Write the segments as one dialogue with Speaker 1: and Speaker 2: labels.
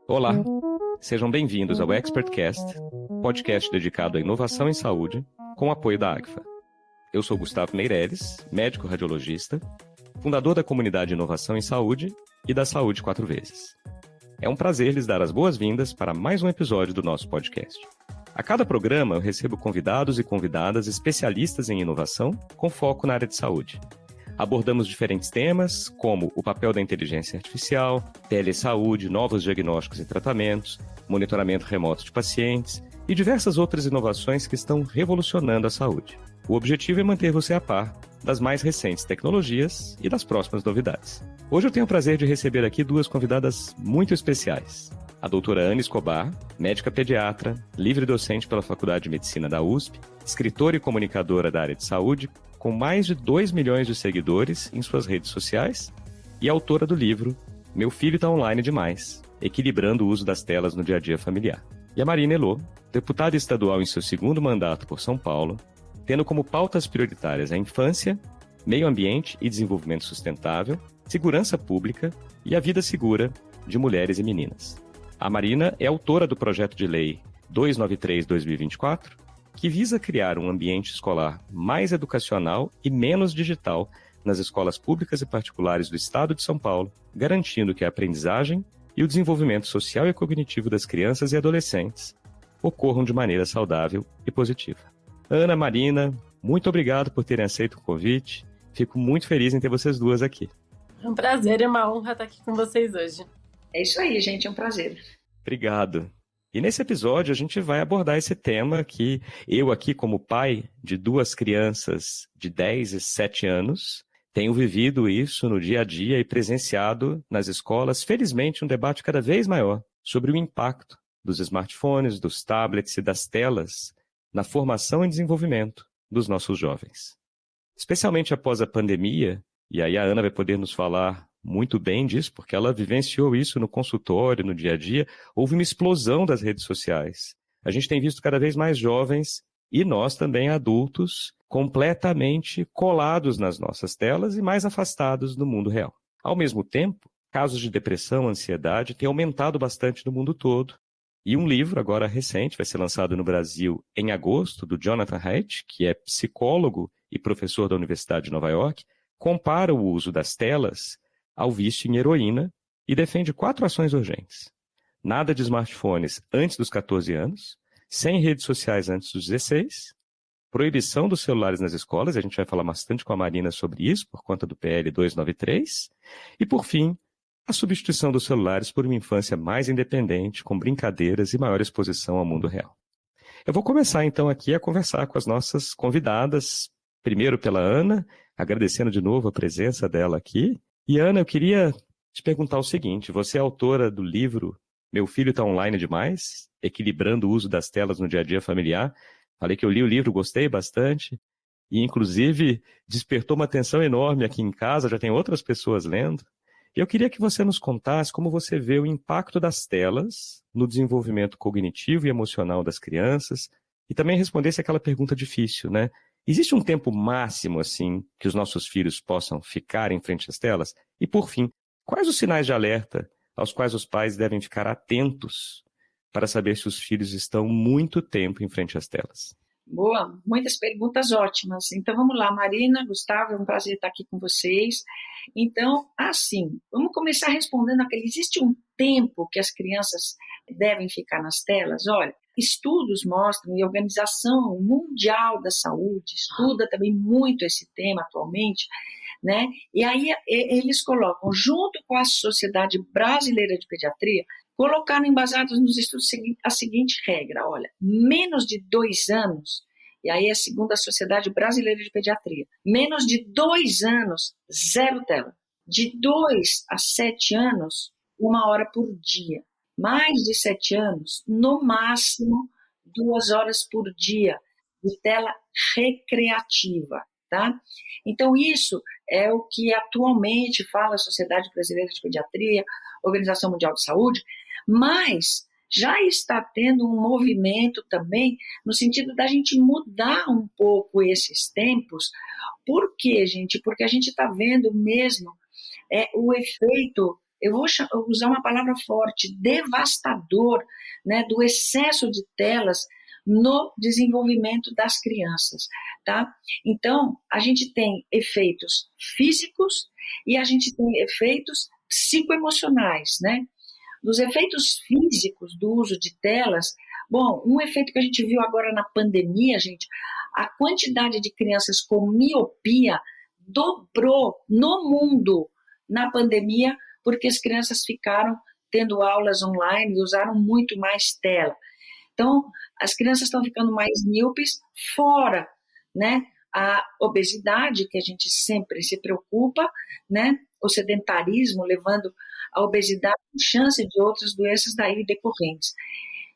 Speaker 1: Olá, sejam bem-vindos ao ExpertCast, podcast dedicado à inovação em saúde, com o apoio da Agfa. Eu sou Gustavo Meireles, médico radiologista, fundador da comunidade Inovação em Saúde e da Saúde 4x. É um prazer lhes dar as boas-vindas para mais um episódio do nosso podcast. A cada programa eu recebo convidados e convidadas especialistas em inovação com foco na área de saúde. Abordamos diferentes temas, como o papel da inteligência artificial, telesaúde, novos diagnósticos e tratamentos, monitoramento remoto de pacientes e diversas outras inovações que estão revolucionando a saúde. O objetivo é manter você a par das mais recentes tecnologias e das próximas novidades. Hoje eu tenho o prazer de receber aqui duas convidadas muito especiais. A doutora Ana Escobar, médica pediatra, livre docente pela Faculdade de Medicina da USP, escritora e comunicadora da área de saúde, com mais de 2 milhões de seguidores em suas redes sociais, e autora do livro Meu Filho Tá Online Demais, equilibrando o uso das telas no dia a dia familiar. E a Marina Elô, deputada estadual em seu segundo mandato por São Paulo, tendo como pautas prioritárias a infância, meio ambiente e desenvolvimento sustentável, segurança pública e a vida segura de mulheres e meninas. A Marina é autora do projeto de lei 293/2024, que visa criar um ambiente escolar mais educacional e menos digital nas escolas públicas e particulares do Estado de São Paulo, garantindo que a aprendizagem e o desenvolvimento social e cognitivo das crianças e adolescentes ocorram de maneira saudável e positiva. Ana, Marina, muito obrigado por terem aceito o convite. Fico muito feliz em ter vocês duas aqui.
Speaker 2: É um prazer e uma honra estar aqui com vocês hoje.
Speaker 3: É isso aí, gente, é um prazer.
Speaker 1: Obrigado. E nesse episódio a gente vai abordar esse tema que eu aqui, como pai de duas crianças de 10 e 7 anos, tenho vivido isso no dia a dia e presenciado nas escolas, felizmente, um debate cada vez maior sobre o impacto dos smartphones, dos tablets e das telas na formação e desenvolvimento dos nossos jovens. Especialmente após a pandemia, e aí a Ana vai poder nos falar muito bem disso, porque ela vivenciou isso no consultório, no dia a dia. Houve uma explosão das redes sociais. A gente tem visto cada vez mais jovens, e nós também adultos, completamente colados nas nossas telas e mais afastados do mundo real. Ao mesmo tempo, casos de depressão, ansiedade têm aumentado bastante no mundo todo. E um livro, agora recente, vai ser lançado no Brasil em agosto, do Jonathan Haidt, que é psicólogo e professor da Universidade de Nova York, compara o uso das telas ao vício em heroína e defende 4 ações urgentes. Nada de smartphones antes dos 14 anos, sem redes sociais antes dos 16, proibição dos celulares nas escolas, a gente vai falar bastante com a Marina sobre isso, por conta do PL 293, e, por fim, a substituição dos celulares por uma infância mais independente, com brincadeiras e maior exposição ao mundo real. Eu vou começar, então, aqui a conversar com as nossas convidadas, primeiro pela Ana, agradecendo de novo a presença dela aqui. E, Ana, eu queria te perguntar o seguinte, você é autora do livro Meu Filho Tá Online Demais, equilibrando o uso das telas no dia a dia familiar. Falei que eu li o livro, gostei bastante, e inclusive despertou uma atenção enorme aqui em casa, já tem outras pessoas lendo. E eu queria que você nos contasse como você vê o impacto das telas no desenvolvimento cognitivo e emocional das crianças, e também respondesse aquela pergunta difícil, né? Existe um tempo máximo, assim, que os nossos filhos possam ficar em frente às telas? E, por fim, quais os sinais de alerta aos quais os pais devem ficar atentos para saber se os filhos estão muito tempo em frente às telas?
Speaker 3: Boa, muitas perguntas ótimas. Então, vamos lá, Marina, Gustavo, é um prazer estar aqui com vocês. Então, assim, vamos começar respondendo aquele, existe um tempo que as crianças devem ficar nas telas? Olha, estudos mostram, e a Organização Mundial da Saúde estuda também muito esse tema atualmente, né? E aí eles colocam, junto com a Sociedade Brasileira de Pediatria, colocaram embasados nos estudos a seguinte regra, olha, menos de 2 anos, e aí é segundo a Sociedade Brasileira de Pediatria, menos de 2 anos, 0 tela. De 2 a 7 anos, 1 hora por dia. Mais de 7 anos, no máximo 2 horas por dia de tela recreativa, tá? Então isso é o que atualmente fala a Sociedade Brasileira de Pediatria, Organização Mundial de Saúde, mas já está tendo um movimento também no sentido da gente mudar um pouco esses tempos. Por quê, gente? Porque a gente está vendo mesmo é o efeito, eu vou usar uma palavra forte, devastador, né, do excesso de telas no desenvolvimento das crianças, tá? Então, a gente tem efeitos físicos e a gente tem efeitos psicoemocionais, né? Dos efeitos físicos do uso de telas, bom, um efeito que a gente viu agora na pandemia, gente, a quantidade de crianças com miopia dobrou no mundo na pandemia, porque as crianças ficaram tendo aulas online e usaram muito mais tela. Então, as crianças estão ficando mais míopes, fora, né, a obesidade, que a gente sempre se preocupa, né, o sedentarismo, levando a obesidade com chance de outras doenças daí decorrentes.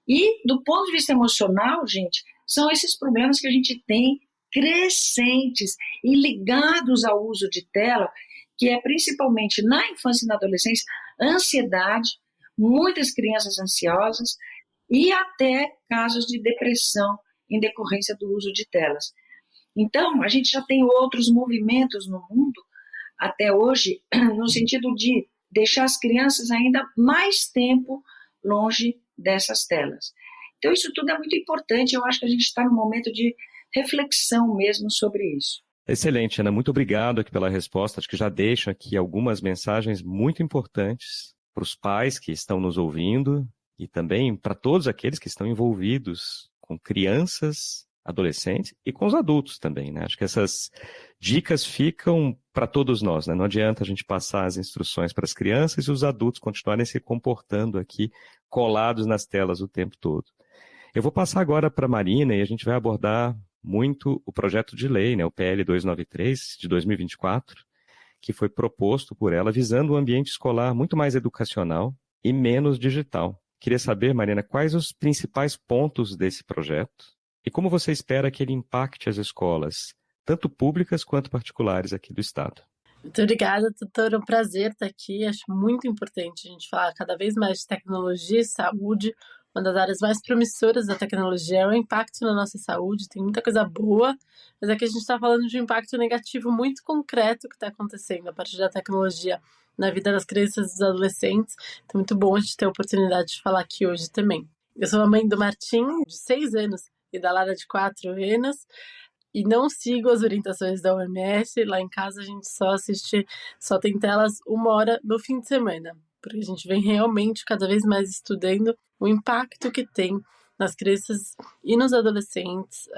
Speaker 3: E, do ponto de vista emocional, gente, são esses problemas que a gente tem crescentes e ligados ao uso de tela, que é principalmente na infância e na adolescência, ansiedade, muitas crianças ansiosas e até casos de depressão em decorrência do uso de telas. Então, a gente já tem outros movimentos no mundo, até hoje, no sentido de deixar as crianças ainda mais tempo longe dessas telas. Então, isso tudo é muito importante, eu acho que a gente está num momento de reflexão mesmo sobre isso.
Speaker 1: Excelente, Ana, muito obrigado aqui pela resposta, acho que já deixo aqui algumas mensagens muito importantes para os pais que estão nos ouvindo e também para todos aqueles que estão envolvidos com crianças, adolescentes e com os adultos também, né? Acho que essas dicas ficam para todos nós, né? Não adianta a gente passar as instruções para as crianças e os adultos continuarem se comportando aqui colados nas telas o tempo todo. Eu vou passar agora para a Marina e a gente vai abordar muito o projeto de lei, né? O PL 293 de 2024, que foi proposto por ela visando um ambiente escolar muito mais educacional e menos digital. Queria saber, Marina, quais os principais pontos desse projeto e como você espera que ele impacte as escolas, tanto públicas quanto particulares aqui do Estado.
Speaker 2: Muito obrigada, doutora. É um prazer estar aqui. Acho muito importante a gente falar cada vez mais de tecnologia e saúde. Uma das áreas mais promissoras da tecnologia é o impacto na nossa saúde. Tem muita coisa boa, mas aqui a gente está falando de um impacto negativo muito concreto que está acontecendo a partir da tecnologia na vida das crianças e dos adolescentes. Então, muito bom a gente ter a oportunidade de falar aqui hoje também. Eu sou a mãe do Martim, de 6 anos, e da Lara, de 4 anos, e não sigo as orientações da OMS. Lá em casa a gente só tem telas 1 hora no fim de semana, porque a gente vem realmente cada vez mais estudando o impacto que tem nas crianças e nos adolescentes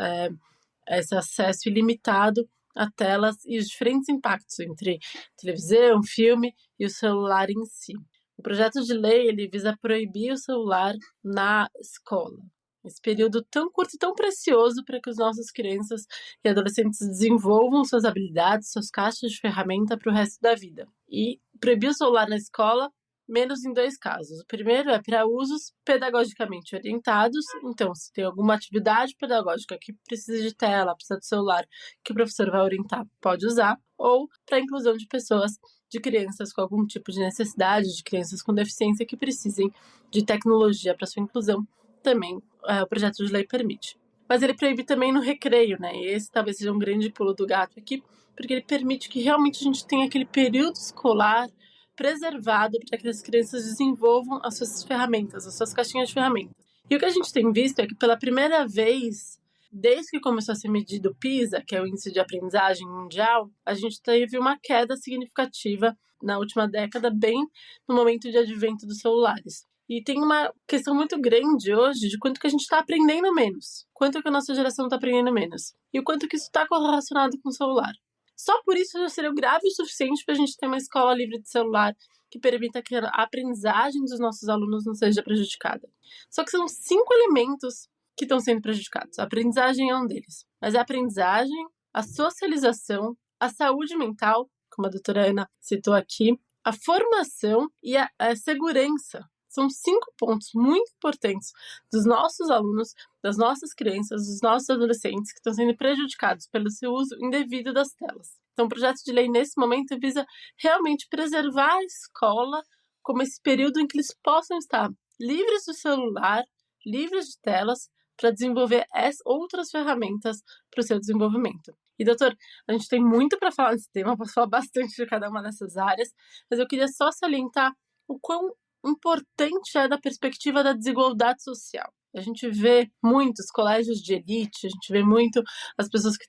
Speaker 2: esse acesso ilimitado a telas e os diferentes impactos entre televisão, filme e o celular em si. O projeto de lei ele visa proibir o celular na escola. Esse período tão curto e tão precioso para que os nossos crianças e adolescentes desenvolvam suas habilidades, suas caixas de ferramenta para o resto da vida. E proibir o celular na escola, menos em 2 casos. O primeiro é para usos pedagogicamente orientados. Então, se tem alguma atividade pedagógica que precisa de tela, precisa de celular, que o professor vai orientar, pode usar. Ou para a inclusão de pessoas, de crianças com algum tipo de necessidade, de crianças com deficiência que precisem de tecnologia para sua inclusão. Também o projeto de lei permite. Mas ele proíbe também no recreio, né? E esse talvez seja um grande pulo do gato aqui, porque ele permite que realmente a gente tenha aquele período escolar preservado para que as crianças desenvolvam as suas ferramentas, as suas caixinhas de ferramentas. E o que a gente tem visto é que pela primeira vez, desde que começou a ser medido o PISA, que é o Índice de Aprendizagem Mundial, a gente teve uma queda significativa na última década, bem no momento de advento dos celulares. E tem uma questão muito grande hoje de quanto que a gente está aprendendo menos, quanto que a nossa geração está aprendendo menos, e o quanto que isso está correlacionado com o celular. Só por isso já seria grave o suficiente para a gente ter uma escola livre de celular que permita que a aprendizagem dos nossos alunos não seja prejudicada. Só que são 5 elementos que estão sendo prejudicados. A aprendizagem é um deles. Mas a aprendizagem, a socialização, a saúde mental, como a doutora Ana citou aqui, a formação e a segurança. São 5 pontos muito importantes dos nossos alunos, das nossas crianças, dos nossos adolescentes que estão sendo prejudicados pelo seu uso indevido das telas. Então, o projeto de lei, nesse momento, visa realmente preservar a escola como esse período em que eles possam estar livres do celular, livres de telas, para desenvolver outras ferramentas para o seu desenvolvimento. E, doutor, a gente tem muito para falar nesse tema, posso falar bastante de cada uma dessas áreas, mas eu queria só salientar o quão importante é da perspectiva da desigualdade social. A gente vê muitos colégios de elite, a gente vê muito as pessoas que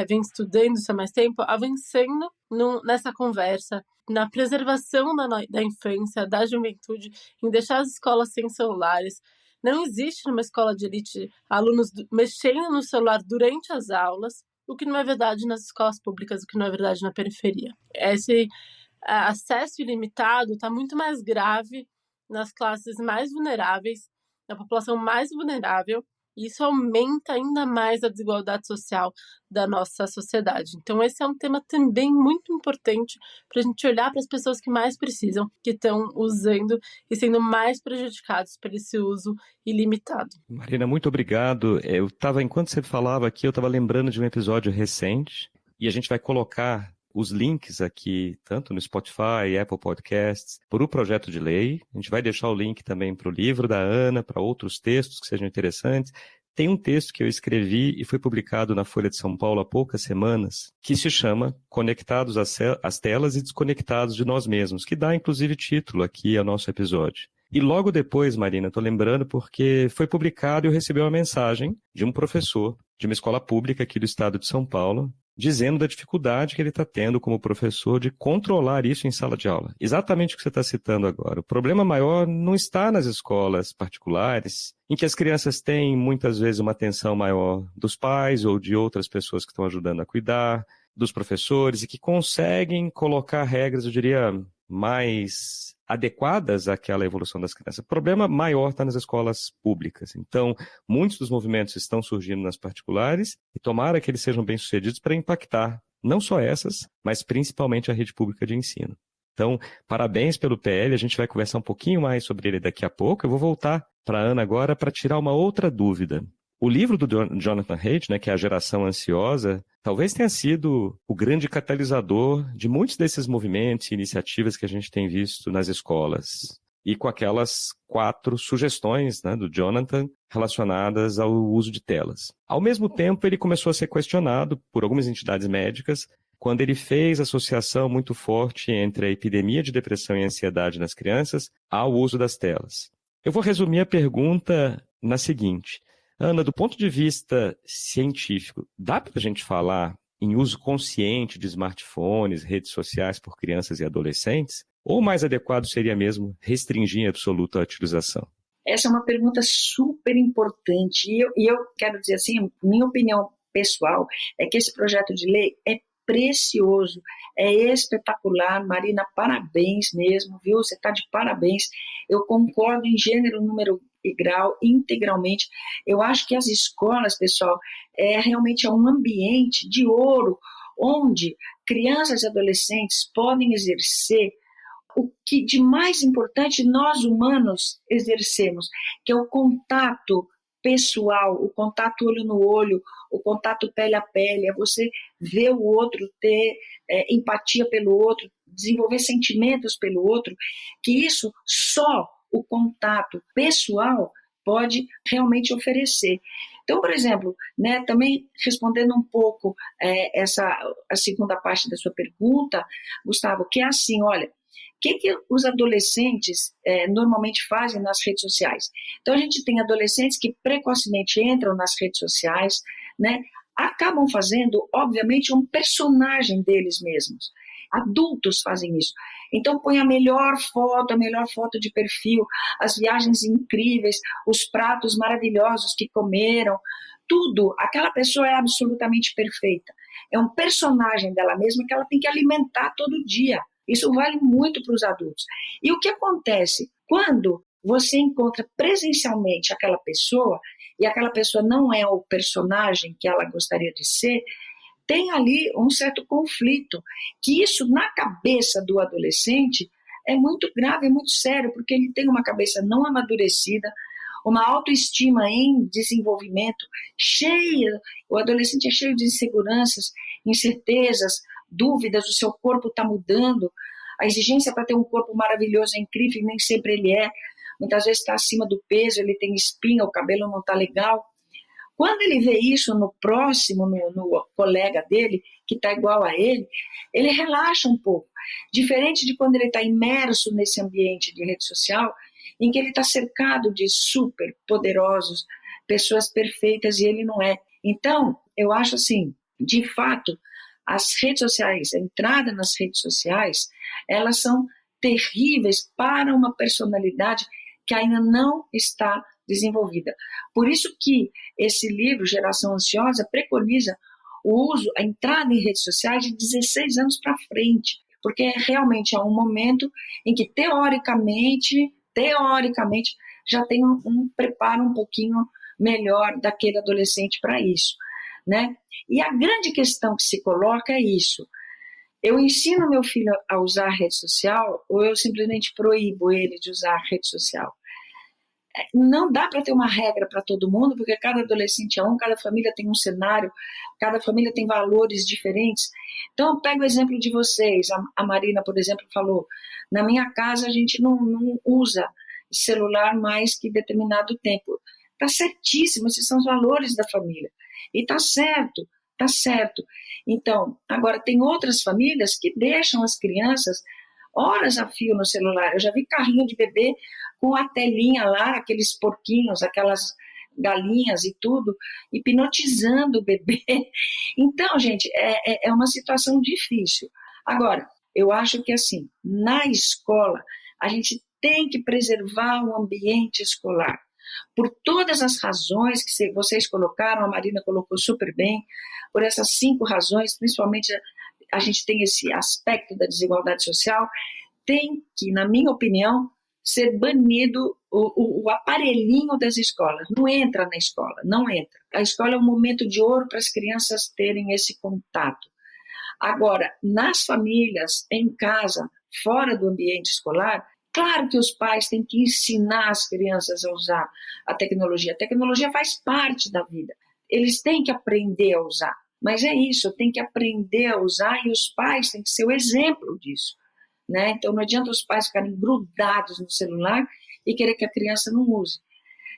Speaker 2: vêm estudando isso há mais tempo, avancando nessa conversa, na preservação da infância, da juventude, em deixar as escolas sem celulares. Não existe numa escola de elite alunos mexendo no celular durante as aulas, o que não é verdade nas escolas públicas, o que não é verdade na periferia. Esse acesso ilimitado está muito mais grave nas classes mais vulneráveis, na população mais vulnerável, e isso aumenta ainda mais a desigualdade social da nossa sociedade. Então, esse é um tema também muito importante para a gente olhar para as pessoas que mais precisam, que estão usando e sendo mais prejudicados por esse uso ilimitado.
Speaker 1: Marina, muito obrigado. Enquanto você falava aqui, eu estava lembrando de um episódio recente, e a gente vai colocar os links aqui, tanto no Spotify, Apple Podcasts, para o projeto de lei. A gente vai deixar o link também para o livro da Ana, para outros textos que sejam interessantes. Tem um texto que eu escrevi e foi publicado na Folha de São Paulo há poucas semanas, que se chama Conectados às Telas e Desconectados de Nós Mesmos, que dá inclusive título aqui ao nosso episódio. E logo depois, Marina, estou lembrando porque foi publicado e eu recebi uma mensagem de um professor de uma escola pública aqui do estado de São Paulo, dizendo da dificuldade que ele está tendo como professor de controlar isso em sala de aula. Exatamente o que você está citando agora. O problema maior não está nas escolas particulares, em que as crianças têm muitas vezes uma atenção maior dos pais ou de outras pessoas que estão ajudando a cuidar, dos professores, e que conseguem colocar regras, eu diria, mais adequadas àquela evolução das crianças. O problema maior está nas escolas públicas. Então, muitos dos movimentos estão surgindo nas particulares e tomara que eles sejam bem-sucedidos para impactar não só essas, mas principalmente a rede pública de ensino. Então, parabéns pelo PL, a gente vai conversar um pouquinho mais sobre ele daqui a pouco. Eu vou voltar para a Ana agora para tirar uma outra dúvida. O livro do Jonathan Haidt, que é A Geração Ansiosa, talvez tenha sido o grande catalisador de muitos desses movimentos e iniciativas que a gente tem visto nas escolas. E com aquelas 4 sugestões do Jonathan relacionadas ao uso de telas. Ao mesmo tempo, ele começou a ser questionado por algumas entidades médicas quando ele fez associação muito forte entre a epidemia de depressão e ansiedade nas crianças ao uso das telas. Eu vou resumir a pergunta na seguinte: Ana, do ponto de vista científico, dá para a gente falar em uso consciente de smartphones, redes sociais por crianças e adolescentes? Ou o mais adequado seria mesmo restringir em absoluto a utilização?
Speaker 3: Essa é uma pergunta super importante. E eu quero dizer assim, minha opinião pessoal é que esse projeto de lei é precioso, é espetacular. Marina, parabéns mesmo, viu? Você está de parabéns. Eu concordo em gênero, número e grau, integralmente. Eu acho que as escolas, pessoal, realmente é um ambiente de ouro, onde crianças e adolescentes podem exercer o que de mais importante nós humanos exercemos, que é o contato pessoal, o contato olho no olho, o contato pele a pele, é você ver o outro, ter empatia pelo outro, desenvolver sentimentos pelo outro, que isso só o contato pessoal pode realmente oferecer. Então, por exemplo, também respondendo um pouco a segunda parte da sua pergunta, Gustavo, que é assim, olha, o que os adolescentes normalmente fazem nas redes sociais? Então, a gente tem adolescentes que precocemente entram nas redes sociais, acabam fazendo, obviamente, um personagem deles mesmos. Adultos fazem isso. Então, põe a melhor foto de perfil, as viagens incríveis, os pratos maravilhosos que comeram, tudo. Aquela pessoa é absolutamente perfeita. É um personagem dela mesma que ela tem que alimentar todo dia. Isso vale muito para os adultos. E o que acontece? Quando você encontra presencialmente aquela pessoa, e aquela pessoa não é o personagem que ela gostaria de ser, tem ali um certo conflito, que isso na cabeça do adolescente é muito grave, é muito sério, porque ele tem uma cabeça não amadurecida, uma autoestima em desenvolvimento, cheia, o adolescente é cheio de inseguranças, incertezas, dúvidas, o seu corpo está mudando, a exigência para ter um corpo maravilhoso é incrível, nem sempre ele é, muitas vezes está acima do peso, ele tem espinha, o cabelo não está legal. Quando ele vê isso no próximo, no colega dele, que está igual a ele relaxa um pouco. Diferente de quando ele está imerso nesse ambiente de rede social, em que ele está cercado de super poderosos, pessoas perfeitas, e ele não é. Então, eu acho assim, de fato, as redes sociais, a entrada nas redes sociais, elas são terríveis para uma personalidade que ainda não está desenvolvida. Por isso que esse livro, Geração Ansiosa, preconiza o uso, a entrada em redes sociais de 16 anos para frente, porque realmente é um momento em que, teoricamente, já tem um preparo um pouquinho melhor daquele adolescente para isso, né? E a grande questão que se coloca é isso: eu ensino meu filho a usar a rede social ou eu simplesmente proíbo ele de usar a rede social? Não dá para ter uma regra para todo mundo, porque cada adolescente é cada família tem um cenário, cada família tem valores diferentes. Então, eu pego o exemplo de vocês. A Marina, por exemplo, falou: na minha casa a gente não usa celular mais que determinado tempo. Está certíssimo, esses são os valores da família. E está certo, está certo. Então, agora, tem outras famílias que deixam as crianças horas a fio no celular. Eu já vi carrinho de bebê com a telinha lá, aqueles porquinhos, aquelas galinhas e tudo, hipnotizando o bebê. Então, gente, é uma situação difícil. Agora, eu acho que, assim, na escola, a gente tem que preservar o ambiente escolar. Por todas as razões que vocês colocaram, a Marina colocou super bem, por essas 5 razões, principalmente a gente tem esse aspecto da desigualdade social, tem que, na minha opinião, ser banido o aparelhinho das escolas. Não entra na escola, não entra. A escola é um momento de ouro para as crianças terem esse contato. Agora, nas famílias, em casa, fora do ambiente escolar, claro que os pais têm que ensinar as crianças a usar a tecnologia. A tecnologia faz parte da vida. Eles têm que aprender a usar. Mas é isso, tem que aprender a usar e os pais têm que ser o exemplo disso, né? Então não adianta os pais ficarem grudados no celular e querer que a criança não use.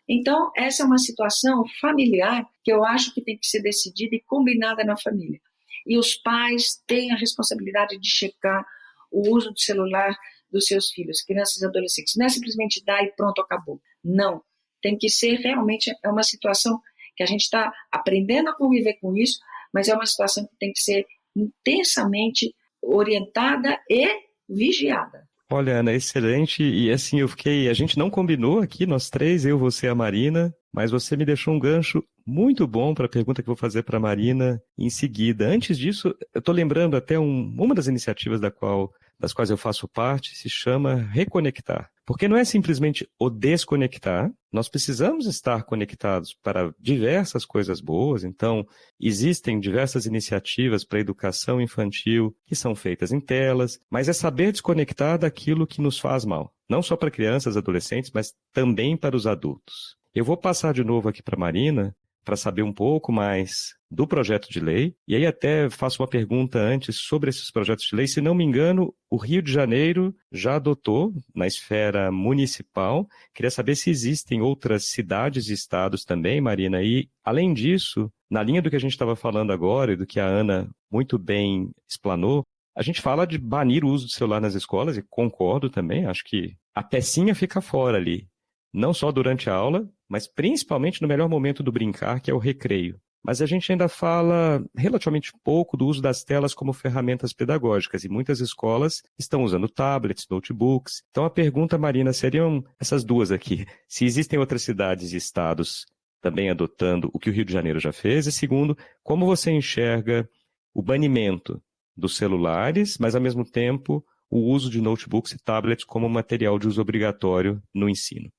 Speaker 3: Então essa é uma situação familiar que eu acho que tem que ser decidida e combinada na família. E os pais têm a responsabilidade de checar o uso do celular dos seus filhos, crianças e adolescentes. Não é simplesmente dar e pronto, acabou. Não, tem que ser realmente, é uma situação que a gente está aprendendo a conviver com isso, mas é uma situação que tem que ser intensamente orientada e vigiada.
Speaker 1: Olha, Ana, excelente. E assim, a gente não combinou aqui, nós três, eu, você e a Marina, mas você me deixou um gancho muito bom para a pergunta que eu vou fazer para a Marina em seguida. Antes disso, eu estou lembrando até uma das iniciativas das quais eu faço parte, se chama Reconectar. Porque não é simplesmente o desconectar, nós precisamos estar conectados para diversas coisas boas. Então, existem diversas iniciativas para a educação infantil que são feitas em telas, mas é saber desconectar daquilo que nos faz mal. Não só para crianças e adolescentes, mas também para os adultos. Eu vou passar de novo aqui para a Marina, para saber um pouco mais do projeto de lei, e aí até faço uma pergunta antes sobre esses projetos de lei. Se não me engano, o Rio de Janeiro já adotou na esfera municipal. Queria saber se existem outras cidades e estados também, Marina, e além disso, na linha do que a gente estava falando agora e do que a Ana muito bem explanou, a gente fala de banir o uso do celular nas escolas, e concordo também, acho que a pecinha fica fora ali, não só durante a aula, mas principalmente no melhor momento do brincar, que é o recreio. Mas a gente ainda fala relativamente pouco do uso das telas como ferramentas pedagógicas, e muitas escolas estão usando tablets, notebooks. Então a pergunta, Marina, seriam essas duas aqui. Se existem outras cidades e estados também adotando o que o Rio de Janeiro já fez, e segundo, como você enxerga o banimento dos celulares, mas ao mesmo tempo o uso de notebooks e tablets como material de uso obrigatório no ensino?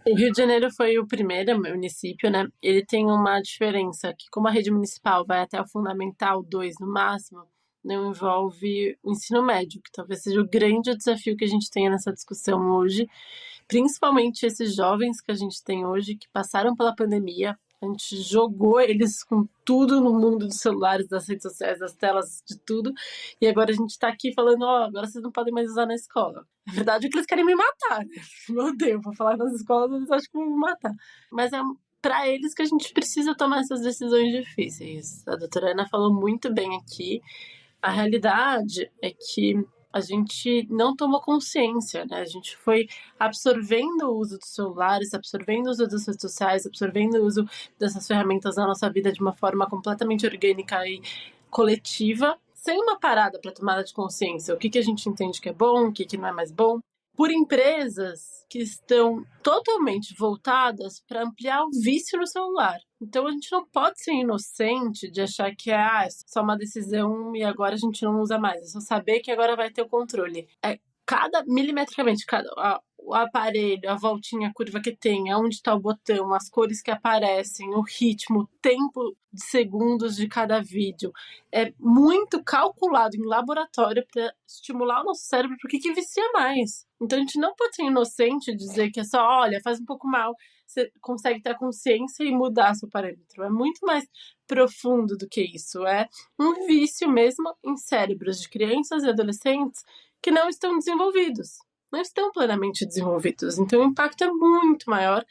Speaker 2: O Rio de Janeiro foi o primeiro município, né? Ele tem uma diferença, que como a rede municipal vai até o Fundamental 2 no máximo, não envolve o ensino médio, que talvez seja o grande desafio que a gente tenha nessa discussão hoje, principalmente esses jovens que a gente tem hoje, que passaram pela pandemia. A gente jogou eles com tudo no mundo dos celulares, das redes sociais, das telas, de tudo. E agora a gente está aqui falando, agora vocês não podem mais usar na escola. Na verdade é que eles querem me matar, né? Meu Deus, vou falar nas escolas, eles acham que vão me matar. Mas para eles que a gente precisa tomar essas decisões difíceis. A doutora Ana falou muito bem aqui. A realidade é que a gente não tomou consciência, né? A gente foi absorvendo o uso dos celulares, absorvendo o uso das redes sociais, absorvendo o uso dessas ferramentas na nossa vida de uma forma completamente orgânica e coletiva, sem uma parada para tomada de consciência. O que a gente entende que é bom, o que não é mais bom. Por empresas que estão totalmente voltadas para ampliar o vício no celular. Então, a gente não pode ser inocente de achar que é só uma decisão e agora a gente não usa mais. É só saber que agora vai ter o controle. Milimetricamente, o aparelho, a voltinha, a curva que tem, aonde está o botão, as cores que aparecem, o ritmo, o tempo de segundos de cada vídeo. É muito calculado em laboratório para estimular o nosso cérebro porque que vicia mais. Então a gente não pode ser inocente e dizer que é só, olha, faz um pouco mal, você consegue ter a consciência e mudar seu parâmetro. É muito mais profundo do que isso. É um vício mesmo em cérebros de crianças e adolescentes que não estão desenvolvidos. Não estão plenamente desenvolvidos. Então, o impacto é muito maior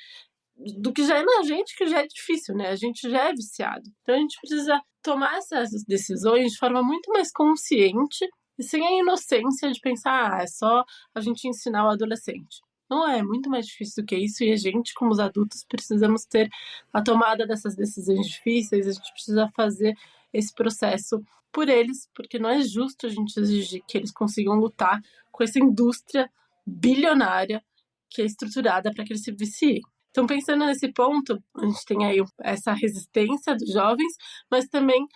Speaker 2: do que já é na gente, que já é difícil, né? A gente já é viciado. Então, a gente precisa tomar essas decisões de forma muito mais consciente e sem a inocência de pensar, é só a gente ensinar o adolescente. Não é muito mais difícil do que isso e a gente, como os adultos, precisamos ter a tomada dessas decisões difíceis, a gente precisa fazer esse processo por eles, porque não é justo a gente exigir que eles consigam lutar com essa indústria bilionária que é estruturada para que eles se viciem. Então, pensando nesse ponto, a gente tem aí essa resistência dos jovens, mas também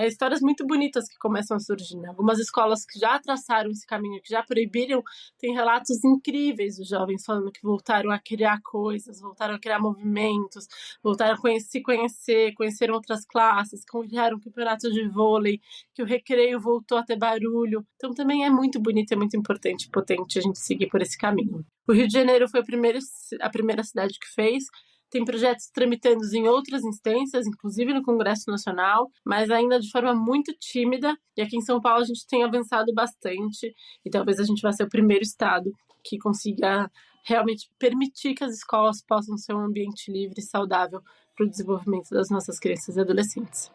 Speaker 2: histórias muito bonitas que começam a surgir. Né? Algumas escolas que já traçaram esse caminho, que já proibiram, têm relatos incríveis dos jovens falando que voltaram a criar coisas, voltaram a criar movimentos, voltaram a se conhecer, conheceram outras classes, criaram campeonatos de vôlei, que o recreio voltou a ter barulho. Então também é muito bonito, é muito importante e potente a gente seguir por esse caminho. O Rio de Janeiro foi a primeira cidade que fez. Tem projetos tramitando em outras instâncias, inclusive no Congresso Nacional, mas ainda de forma muito tímida. E aqui em São Paulo a gente tem avançado bastante e talvez a gente vá ser o primeiro estado que consiga realmente permitir que as escolas possam ser um ambiente livre e saudável para o desenvolvimento das nossas crianças e adolescentes.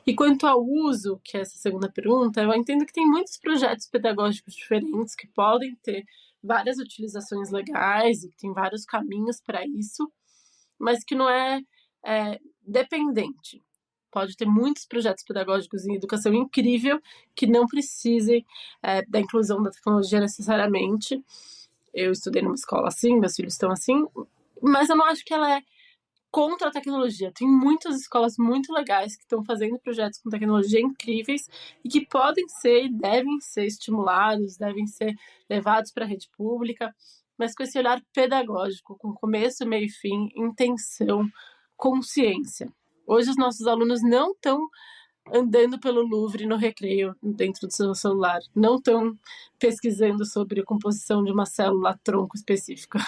Speaker 2: E quanto ao uso, que é essa segunda pergunta, eu entendo que tem muitos projetos pedagógicos diferentes que podem ter várias utilizações legais e que tem vários caminhos para isso, mas que não é dependente. Pode ter muitos projetos pedagógicos em educação incrível que não precisem da inclusão da tecnologia necessariamente. Eu estudei numa escola assim, meus filhos estão assim, mas eu não acho que ela é contra a tecnologia. Tem muitas escolas muito legais que estão fazendo projetos com tecnologia incríveis e que podem ser e devem ser estimulados, devem ser levados para a rede pública, mas com esse olhar pedagógico, com começo, meio e fim, intenção, consciência. Hoje os nossos alunos não estão andando pelo Louvre no recreio, dentro do seu celular, não estão pesquisando sobre a composição de uma célula tronco específica.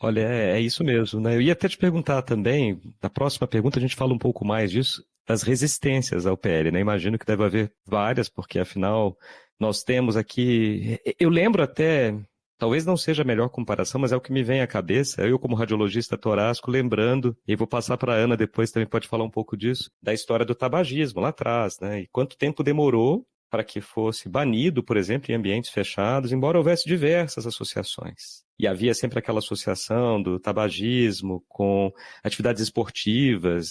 Speaker 1: Olha, é isso mesmo, né? Eu ia até te perguntar também, na próxima pergunta a gente fala um pouco mais disso, das resistências ao PL, né? Imagino que deve haver várias, porque afinal nós temos aqui... Eu lembro até, talvez não seja a melhor comparação, mas é o que me vem à cabeça, eu como radiologista torácico, lembrando, e vou passar para a Ana depois, também pode falar um pouco disso, da história do tabagismo lá atrás, né? E quanto tempo demorou para que fosse banido, por exemplo, em ambientes fechados, embora houvesse diversas associações. E havia sempre aquela associação do tabagismo com atividades esportivas.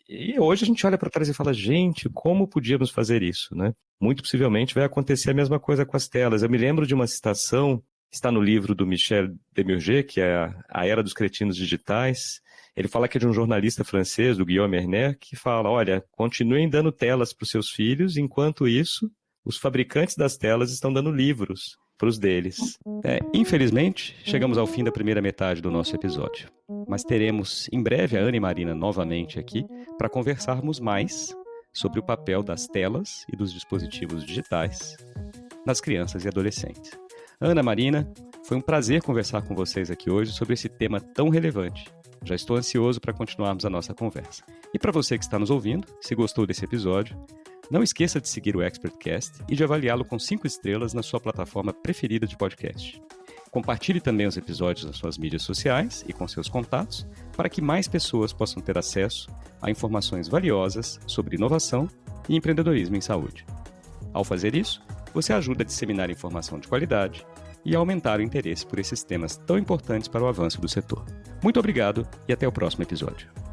Speaker 1: E hoje a gente olha para trás e fala, gente, como podíamos fazer isso, né? Muito possivelmente vai acontecer a mesma coisa com as telas. Eu me lembro de uma citação, está no livro do Michel Demurger, que é A Era dos Cretinos Digitais. Ele fala que é de um jornalista francês, do Guillaume Erner, que fala, olha, continuem dando telas para os seus filhos, enquanto isso, os fabricantes das telas estão dando livros para os deles. Infelizmente, chegamos ao fim da primeira metade do nosso episódio. Mas teremos em breve a Ana e Marina novamente aqui para conversarmos mais sobre o papel das telas e dos dispositivos digitais nas crianças e adolescentes. Ana, Marina, foi um prazer conversar com vocês aqui hoje sobre esse tema tão relevante. Já estou ansioso para continuarmos a nossa conversa. E para você que está nos ouvindo, se gostou desse episódio, não esqueça de seguir o ExpertCast e de avaliá-lo com 5 estrelas na sua plataforma preferida de podcast. Compartilhe também os episódios nas suas mídias sociais e com seus contatos para que mais pessoas possam ter acesso a informações valiosas sobre inovação e empreendedorismo em saúde. Ao fazer isso, você ajuda a disseminar informação de qualidade e a aumentar o interesse por esses temas tão importantes para o avanço do setor. Muito obrigado e até o próximo episódio.